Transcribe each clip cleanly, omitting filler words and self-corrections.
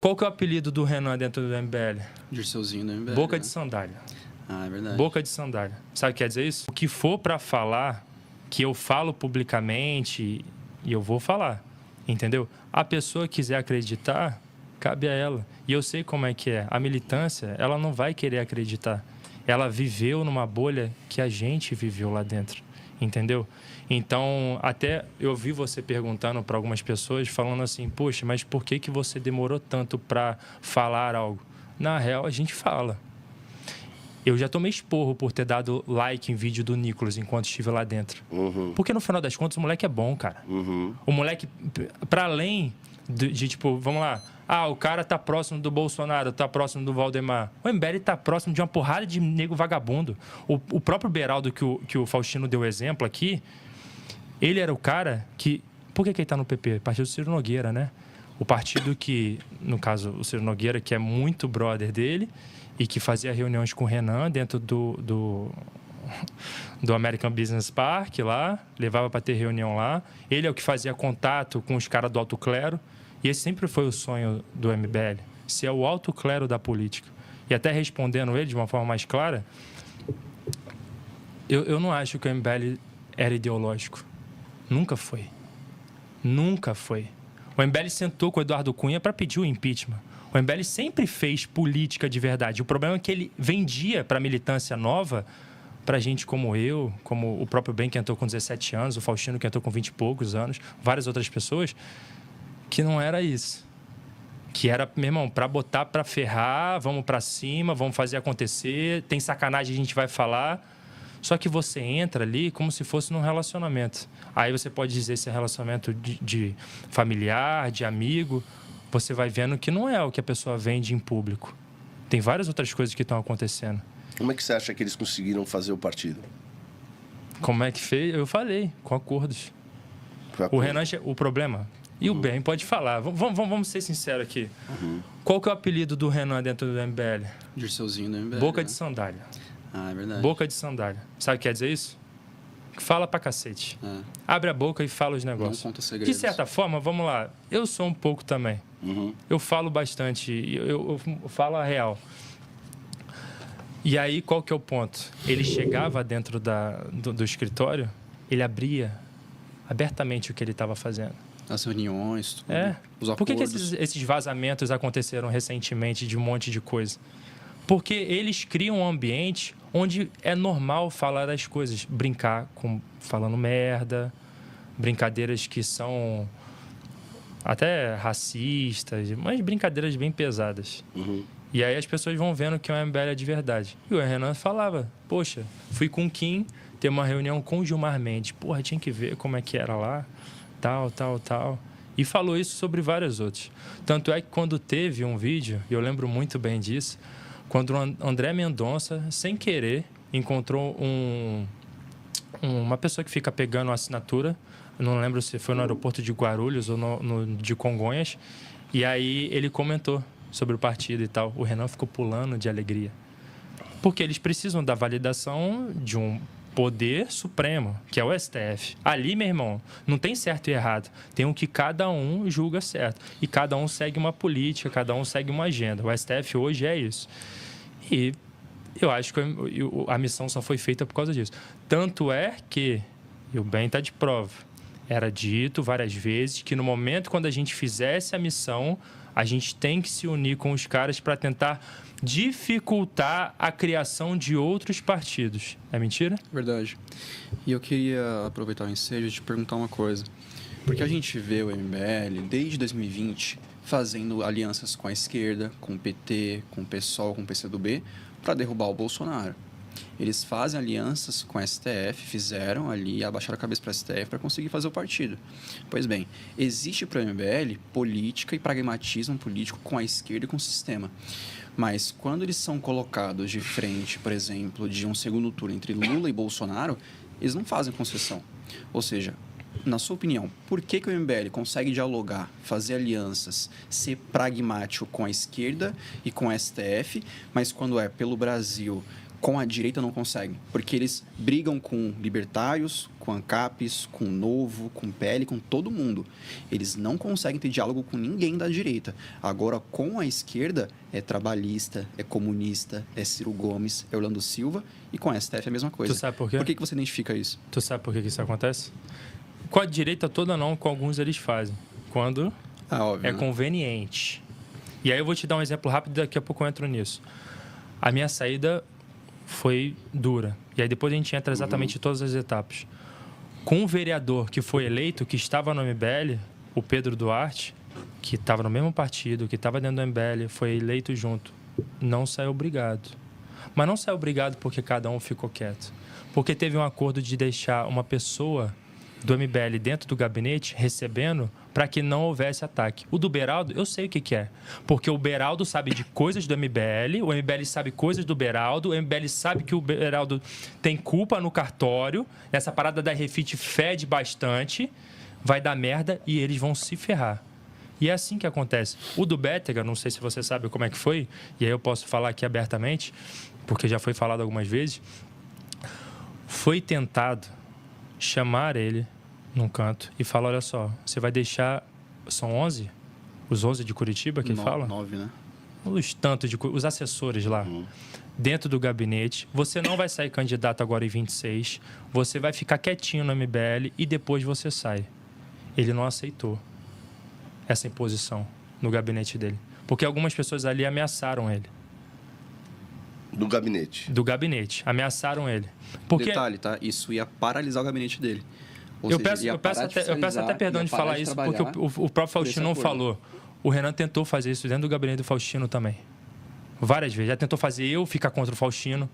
Qual que é o apelido do Renan dentro do MBL? Dirceuzinho do MBL. Boca né? de sandália. Ah, é verdade. Boca de sandália. Sabe o que quer dizer isso? O que for pra falar, que eu falo publicamente, e eu vou falar, entendeu? A pessoa quiser acreditar, cabe a ela. E eu sei como é que é. A militância, ela não vai querer acreditar. Ela viveu numa bolha que a gente viveu lá dentro, entendeu? Então, até eu vi você perguntando para algumas pessoas, falando assim, poxa, mas por que você demorou tanto para falar algo? Na real, a gente fala. Eu já tomei esporro por ter dado like em vídeo do Nicolas enquanto estive lá dentro. Porque, no final das contas, o moleque é bom, cara. O moleque, para além de, tipo, vamos lá, o cara tá próximo do Bolsonaro, tá próximo do Valdemar. O MBL tá próximo de uma porrada de nego vagabundo. O próprio Beraldo, que o Faustino deu exemplo aqui, ele era o cara que... Por que ele tá no PP? Partido do Ciro Nogueira, né? O partido que, no caso, o Ciro Nogueira, que é muito brother dele e que fazia reuniões com o Renan dentro do American Business Park lá, levava para ter reunião lá. Ele é o que fazia contato com os caras do alto clero. E esse sempre foi o sonho do MBL, ser o alto clero da política. E até respondendo ele de uma forma mais clara, eu não acho que o MBL era ideológico. Nunca foi. Nunca foi. O MBL sentou com o Eduardo Cunha para pedir o impeachment. O MBL sempre fez política de verdade. O problema é que ele vendia para a militância nova, para gente como eu, como o próprio Ben, que entrou com 17 anos, o Faustino, que entrou com 20 e poucos anos, várias outras pessoas, que não era isso. Que era, meu irmão, para botar para ferrar, vamos para cima, vamos fazer acontecer, tem sacanagem, a gente vai falar. Só que você entra ali como se fosse num relacionamento. Aí você pode dizer se é relacionamento de familiar, de amigo. Você vai vendo que não é o que a pessoa vende em público. Tem várias outras coisas que estão acontecendo. Como é que você acha que eles conseguiram fazer o partido? Como é que fez? Eu falei, com acordos. O Renan, o problema... E o Ben pode falar. Vamos ser sinceros aqui. Qual que é o apelido do Renan dentro do MBL? Dirceuzinho do MBL. Boca né? de sandália. Ah, é verdade. Boca de sandália. Sabe o que quer dizer isso? Fala pra cacete. Abre a boca e fala os negócios. Não conta segredos. De certa forma, vamos lá. Eu sou um pouco também. Eu falo bastante. Eu falo a real. E aí, qual que é o ponto? Ele chegava dentro do escritório, ele abria abertamente o que ele estava fazendo. As reuniões, tudo. Os acordos. Por que esses vazamentos aconteceram recentemente de um monte de coisa? Porque eles criam um ambiente onde é normal falar as coisas. Brincar falando merda, brincadeiras que são até racistas, mas brincadeiras bem pesadas. E aí as pessoas vão vendo que o MBL é de verdade. E o Renan falava, poxa, fui com o Kim ter uma reunião com o Gilmar Mendes. Porra, tinha que ver como é que era lá. Tal. E falou isso sobre vários outros. Tanto é que quando teve um vídeo, e eu lembro muito bem disso, quando o André Mendonça, sem querer, encontrou uma pessoa que fica pegando a assinatura, eu não lembro se foi no aeroporto de Guarulhos ou de Congonhas, e aí ele comentou sobre o partido e tal. O Renan ficou pulando de alegria. Porque eles precisam da validação de um poder supremo, que é o STF. Ali, meu irmão, não tem certo e errado. Tem o que cada um julga certo. E cada um segue uma política, cada um segue uma agenda. O STF hoje é isso. E eu acho que a missão só foi feita por causa disso. Tanto é que, e o Ben está de prova, era dito várias vezes que no momento quando a gente fizesse a missão, a gente tem que se unir com os caras para tentar dificultar a criação de outros partidos. É mentira? Verdade. E eu queria aproveitar o ensejo e te perguntar uma coisa. Porque a gente vê o MBL, desde 2020, fazendo alianças com a esquerda, com o PT, com o PSOL, com o PCdoB, para derrubar o Bolsonaro. Eles fazem alianças com a STF, fizeram ali, abaixaram a cabeça para a STF para conseguir fazer o partido. Pois bem, existe para o MBL política e pragmatismo político com a esquerda e com o sistema. Mas quando eles são colocados de frente, por exemplo, de um segundo turno entre Lula e Bolsonaro, eles não fazem concessão. Ou seja, na sua opinião, por que o MBL consegue dialogar, fazer alianças, ser pragmático com a esquerda e com a STF, mas quando é pelo Brasil, Com a direita não conseguem, porque eles brigam com libertários, com ANCAPs, com Novo, com PL, com todo mundo. Eles não conseguem ter diálogo com ninguém da direita. Agora, com a esquerda, é trabalhista, é comunista, é Ciro Gomes, é Orlando Silva, e com a STF é a mesma coisa. Tu sabe por quê? Por que você identifica isso? Tu sabe por que isso acontece? Com a direita toda não, com alguns eles fazem. Quando Óbvio, é né? conveniente. E aí eu vou te dar um exemplo rápido, daqui a pouco eu entro nisso. A minha saída foi dura. E aí depois a gente entra exatamente em todas as etapas. Com o vereador que foi eleito, que estava no MBL, o Pedro Duarte, que estava no mesmo partido, que estava dentro do MBL, foi eleito junto. Não saiu obrigado. Mas não saiu obrigado porque cada um ficou quieto. Porque teve um acordo de deixar uma pessoa do MBL dentro do gabinete recebendo para que não houvesse ataque. O do Beraldo, eu sei o que é. Porque o Beraldo sabe de coisas do MBL, o MBL sabe coisas do Beraldo, o MBL sabe que o Beraldo tem culpa no cartório, essa parada da Refit fede bastante, vai dar merda e eles vão se ferrar. E é assim que acontece. O do Bétega, não sei se você sabe como é que foi, e aí eu posso falar aqui abertamente, porque já foi falado algumas vezes, foi tentado chamar ele num canto e falar, olha só, você vai deixar... São 11? Os 11 de Curitiba que falam? 9, né? Os assessores lá, dentro do gabinete. Você não vai sair candidato agora em 26. Você vai ficar quietinho no MBL e depois você sai. Ele não aceitou essa imposição no gabinete dele. Porque algumas pessoas ali ameaçaram ele. Do gabinete. Do gabinete. Ameaçaram ele. Porque... Detalhe, tá? Isso ia paralisar o gabinete dele. Ou Eu seja, peço até perdão de falar isso, porque o próprio Faustino não falou. O Renan tentou fazer isso dentro do gabinete do Faustino também. Várias vezes. Já tentou fazer eu ficar contra o Faustino.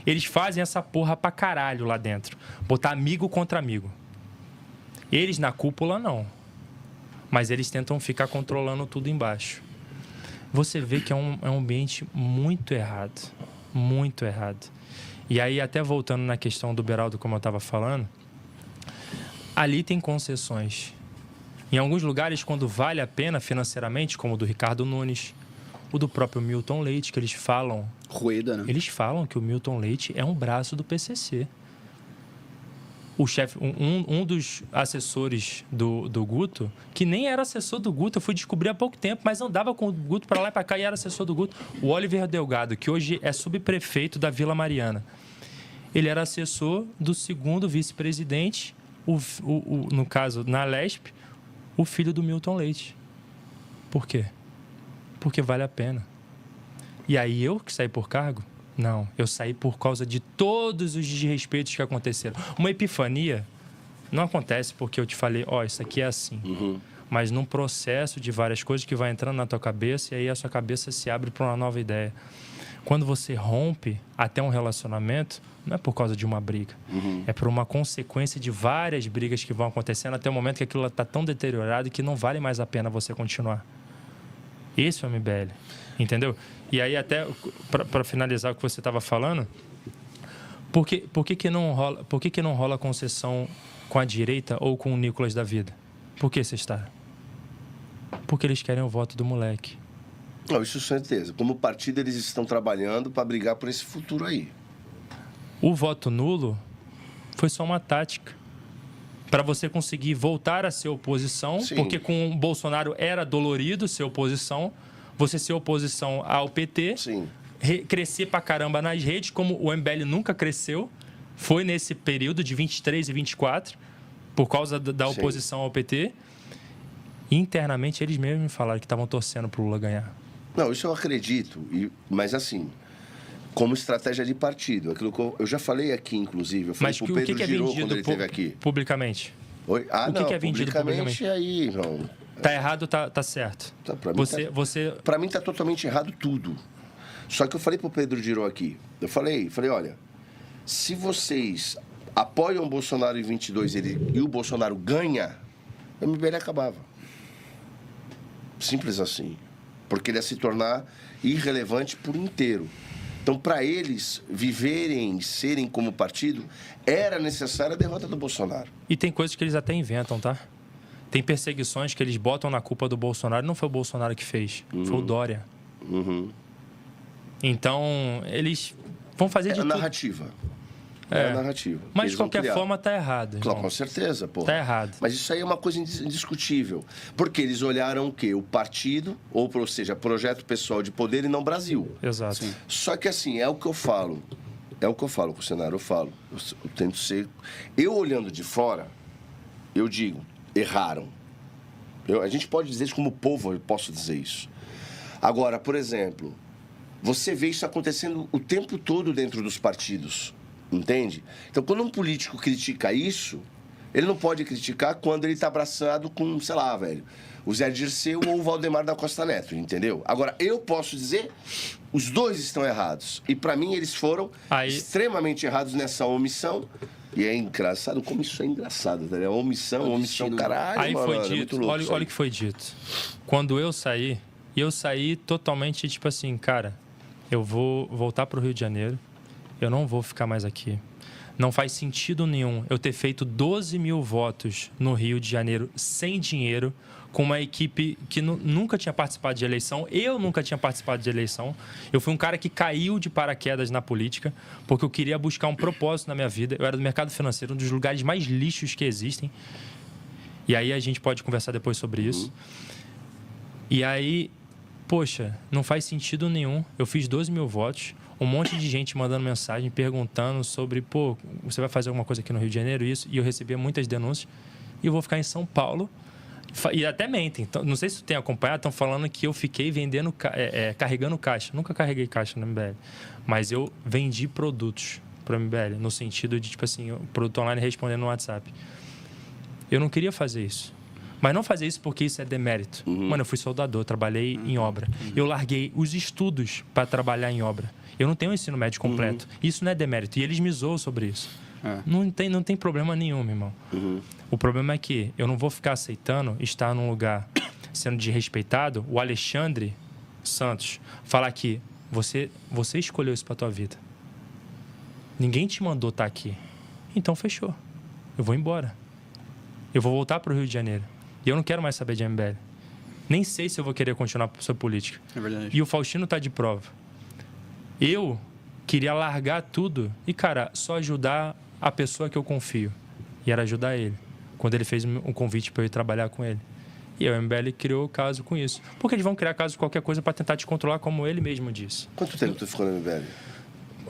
Eles fazem essa porra pra caralho lá dentro. Botar amigo contra amigo. Eles na cúpula, não. Mas eles tentam ficar controlando tudo embaixo. Você vê que é um ambiente muito errado. Muito errado. E aí, até voltando na questão do Beraldo, como eu estava falando... Ali tem concessões. Em alguns lugares, quando vale a pena financeiramente, como o do Ricardo Nunes, o do próprio Milton Leite, que eles falam... Rueda, né? Eles falam que o Milton Leite é um braço do PCC. O chefe, um dos assessores do Guto, que nem era assessor do Guto, eu fui descobrir há pouco tempo, mas andava com o Guto para lá e para cá e era assessor do Guto. O Oliver Delgado, que hoje é subprefeito da Vila Mariana. Ele era assessor do segundo vice-presidente... no caso, na Lesp, o filho do Milton Leite. Por quê? Porque vale a pena. E aí eu que saí por cargo? Não, eu saí por causa de todos os desrespeitos que aconteceram. Uma epifania não acontece porque eu te falei, isso aqui é assim. Mas num processo de várias coisas que vai entrando na tua cabeça e aí a sua cabeça se abre para uma nova ideia. Quando você rompe até um relacionamento, não é por causa de uma briga. É por uma consequência de várias brigas que vão acontecendo até o momento que aquilo está tão deteriorado que não vale mais a pena você continuar. Esse é o MBL. Entendeu? E aí, até para finalizar o que você estava falando, por que não rola concessão com a direita ou com o Nicolas da vida? Por que você está? Porque eles querem o voto do moleque. Não, isso com certeza. Como partido, eles estão trabalhando para brigar por esse futuro aí. O voto nulo foi só uma tática para você conseguir voltar a ser oposição, Sim. porque com o Bolsonaro era dolorido ser oposição, você ser oposição ao PT, Sim. Crescer pra caramba nas redes, como o MBL nunca cresceu, foi nesse período de 23 e 24, por causa da oposição ao PT. Internamente, eles mesmos me falaram que estavam torcendo pro Lula ganhar. Não, isso eu acredito, mas assim, como estratégia de partido, aquilo que eu já falei aqui, inclusive, eu falei pro Pedro Girô quando ele esteve aqui. Publicamente? Oi? O que é vendido publicamente? Aí, irmão. Tá errado ou tá certo? Tá, pra mim tá totalmente errado tudo. Só que eu falei pro Pedro Girô aqui, eu falei, olha, se vocês apoiam o Bolsonaro em 22 e o Bolsonaro ganha, o MBL acabava. Simples assim. Porque ele ia se tornar irrelevante por inteiro. Então, para eles viverem, serem como partido, era necessária a derrota do Bolsonaro. E tem coisas que eles até inventam, tá? Tem perseguições que eles botam na culpa do Bolsonaro. Não foi o Bolsonaro que fez, foi o Dória. Então, eles vão fazer de a tudo. narrativa. É a narrativa. Mas de qualquer forma tá errado. Claro, com certeza, pô. Tá errado. Mas isso aí é uma coisa indiscutível. Porque eles olharam o quê? O partido, ou seja, projeto pessoal de poder e não Brasil. Exato. Sim. Só que assim, é o que eu falo. É o que eu falo com o cenário, eu falo. Eu tento ser... Eu olhando de fora, eu digo, erraram. A gente pode dizer isso como povo, eu posso dizer isso. Agora, por exemplo, você vê isso acontecendo o tempo todo dentro dos partidos. Entende? Então, quando um político critica isso, ele não pode criticar quando ele está abraçado com, sei lá, velho, o Zé Dirceu ou o Valdemar da Costa Neto, entendeu? Agora, eu posso dizer, os dois estão errados. E, para mim, eles foram extremamente errados nessa omissão. E é engraçado, como isso é engraçado, tá ligado? Omissão, caralho, aí mano, foi dito, olha o que foi dito. Quando eu saí totalmente, tipo assim, cara, eu vou voltar pro Rio de Janeiro, eu não vou ficar mais aqui. Não faz sentido nenhum eu ter feito 12 mil votos no Rio de Janeiro sem dinheiro, com uma equipe que nunca tinha participado de eleição. Eu nunca tinha participado de eleição. Eu fui um cara que caiu de paraquedas na política, porque eu queria buscar um propósito na minha vida. Eu era do mercado financeiro, um dos lugares mais lixos que existem. E aí a gente pode conversar depois sobre isso. E aí, poxa, não faz sentido nenhum. Eu fiz 12 mil votos. Um monte de gente mandando mensagem, perguntando sobre, pô, você vai fazer alguma coisa aqui no Rio de Janeiro? Isso. E eu recebia muitas denúncias. E eu vou ficar em São Paulo. E até mentem. Então, não sei se tu tem acompanhado, estão falando que eu fiquei vendendo, carregando caixa. Nunca carreguei caixa no MBL. Mas eu vendi produtos para o MBL, no sentido de, tipo assim, produto online respondendo no WhatsApp. Eu não queria fazer isso. Mas não fazer isso porque isso é demérito. Mano, eu fui soldador, trabalhei em obra. Eu larguei os estudos para trabalhar em obra. Eu não tenho um ensino médio completo. Isso não é demérito. E eles me zoam sobre isso. Não tem problema nenhum, meu irmão. O problema é que eu não vou ficar aceitando estar num lugar sendo desrespeitado. O Alexandre Santos falar que você escolheu isso pra tua vida. Ninguém te mandou estar aqui. Então, fechou. Eu vou embora. Eu vou voltar pro Rio de Janeiro. E eu não quero mais saber de MBL. Nem sei se eu vou querer continuar sua política. É verdade. E o Faustino tá de prova. Eu queria largar tudo e, cara, só ajudar a pessoa que eu confio. E era ajudar ele. Quando ele fez um convite para eu ir trabalhar com ele. E o MBL criou caso com isso. Porque eles vão criar caso de qualquer coisa para tentar te controlar, como ele mesmo disse. Quanto tempo tu ficou no MBL?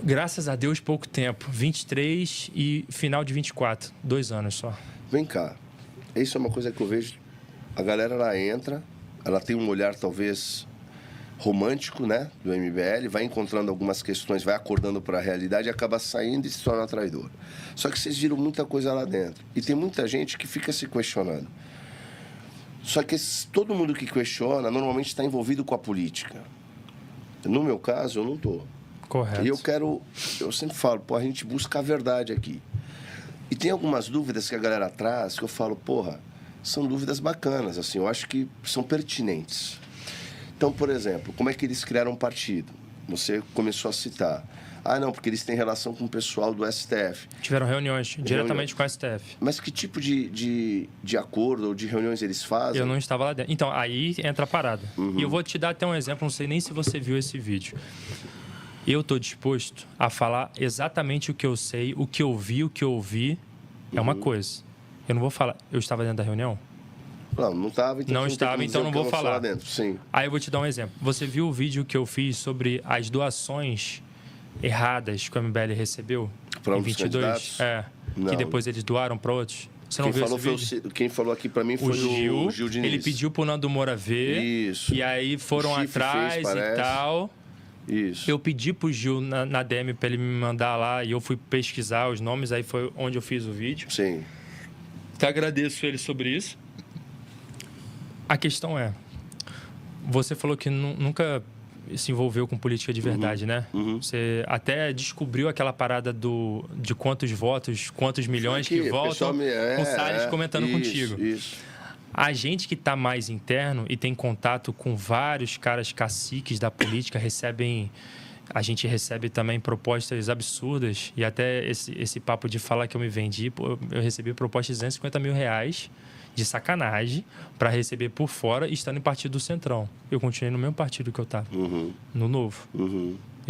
Graças a Deus, pouco tempo. 23 e final de 24. 2 anos só. Vem cá. Isso é uma coisa que eu vejo. A galera, ela entra, ela tem um olhar, talvez, romântico, né? Do MBL, vai encontrando algumas questões, vai acordando para a realidade e acaba saindo e se torna traidor. Só que vocês viram muita coisa lá dentro. E tem muita gente que fica se questionando. Só que todo mundo que questiona, normalmente está envolvido com a política. No meu caso, eu não estou. Correto. E eu sempre falo, pô, a gente busca a verdade aqui. E tem algumas dúvidas que a galera traz que eu falo, porra, são dúvidas bacanas, assim, eu acho que são pertinentes. Então, por exemplo, como é que eles criaram um partido? Você começou a citar. Ah, não, porque eles têm relação com o pessoal do STF. Tiveram reuniões diretamente com o STF. Mas que tipo de acordo ou de reuniões eles fazem? Eu não estava lá dentro. Então, aí entra a parada. E eu vou te dar até um exemplo, não sei nem se você viu esse vídeo. Eu estou disposto a falar exatamente o que eu sei, o que eu vi, o que eu ouvi. É uma coisa. Eu não vou falar, eu estava dentro da reunião? Não estava, então não estava, então não vou falar. Dentro. Sim. Aí eu vou te dar um exemplo. Você viu o vídeo que eu fiz sobre as doações erradas que o MBL recebeu pra em 22? Que depois eles doaram para outros? Você não viu esse vídeo? Quem falou aqui para mim foi o Gil Diniz. Ele pediu pro Nando Moura ver. Isso. E aí foram atrás e tal. Isso. Eu pedi pro Gil na DM para ele me mandar lá e eu fui pesquisar os nomes, aí foi onde eu fiz o vídeo. Sim. Até agradeço ele sobre isso. A questão é, você falou que nunca se envolveu com política de verdade, né? Você até descobriu aquela parada de quantos votos, quantos milhões que voltam, com o Salles comentando contigo. Isso. A gente que está mais interno e tem contato com vários caras caciques da política a gente recebe também propostas absurdas. E até esse papo de falar que eu me vendi, eu recebi propostas de R$250 mil de sacanagem para receber por fora, estando em partido do Centrão. Eu continuei no mesmo partido que eu estava, no Novo.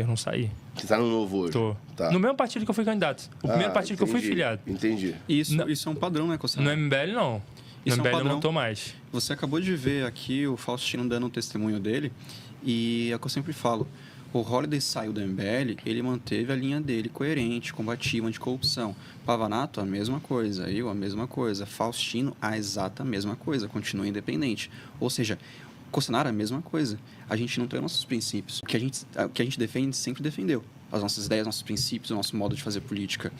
Eu não saí. Você tá no Novo hoje? Tô. Tá. No mesmo partido que eu fui candidato. O primeiro partido que eu fui filiado. Entendi. Isso é um padrão, né, Cocenário? No MBL, não. Isso No é um MBL eu padrão. não tô mais. Você acabou de ver aqui o Faustino dando um testemunho dele, e é o que eu sempre falo. O Holliday saiu do MBL, ele manteve a linha dele coerente, combativa, anticorrupção. Pavanato, a mesma coisa. Eu, a mesma coisa. Faustino, a exata mesma coisa. Continua independente. Ou seja, Cocenário, a mesma coisa. A gente não tem nossos princípios. O que a gente defende, sempre defendeu. As nossas ideias, nossos princípios, o nosso modo de fazer política.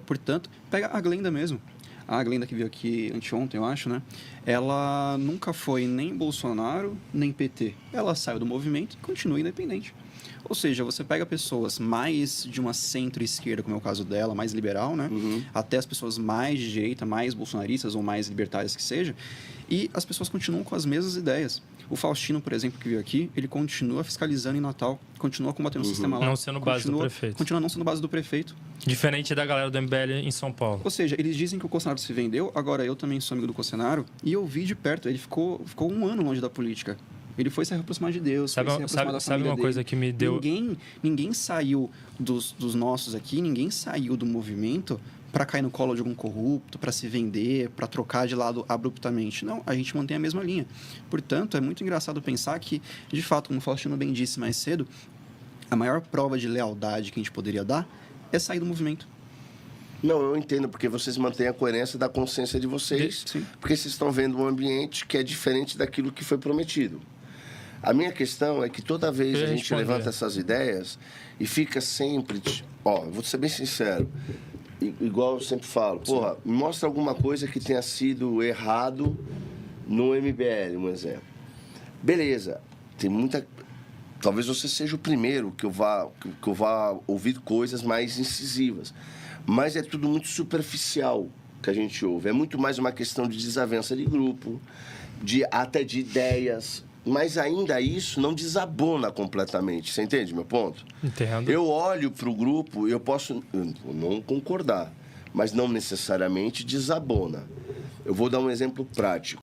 Portanto, pega a Glenda mesmo. A Glenda que veio aqui anteontem, eu acho, né? Ela nunca foi nem Bolsonaro, nem PT. Ela saiu do movimento e continua independente. Ou seja, você pega pessoas mais de uma centro-esquerda, como é o caso dela, mais liberal, né? Uhum. Até as pessoas mais de direita, mais bolsonaristas ou mais libertárias que seja, e as pessoas continuam com as mesmas ideias. O Faustino, por exemplo, que veio aqui, ele continua fiscalizando em Natal, continua combatendo o sistema lá. Não sendo base do prefeito. Continua não sendo base do prefeito. Diferente da galera do MBL em São Paulo. Ou seja, eles dizem que o Cocenário se vendeu, agora eu também sou amigo do Cocenário, e eu vi de perto, ele ficou um ano longe da política. Ele foi se aproximar de Deus, foi se aproximar da família uma dele. coisa que me deu... Ninguém saiu dos nossos aqui, ninguém saiu do movimento para cair no colo de algum corrupto, para se vender, para trocar de lado abruptamente. Não, a gente mantém a mesma linha. Portanto, é muito engraçado pensar que, de fato, como o Faustino bem disse mais cedo, a maior prova de lealdade que a gente poderia dar é sair do movimento. Não, eu entendo, porque vocês mantêm a coerência da consciência de vocês, Sim. porque vocês estão vendo um ambiente que é diferente daquilo que foi prometido. A minha questão é que toda vez a gente levanta essas ideias e fica sempre... eu vou ser bem sincero, igual eu sempre falo, porra, me mostra alguma coisa que tenha sido errado no MBL, um exemplo. Beleza, tem muita... Talvez você seja o primeiro que eu vá ouvir coisas mais incisivas. Mas é tudo muito superficial que a gente ouve. É muito mais uma questão de desavença de grupo, até de ideias. Mas ainda isso não desabona completamente. Você entende meu ponto? Entendo. Eu olho para o grupo e eu posso não concordar, mas não necessariamente desabona. Eu vou dar um exemplo prático.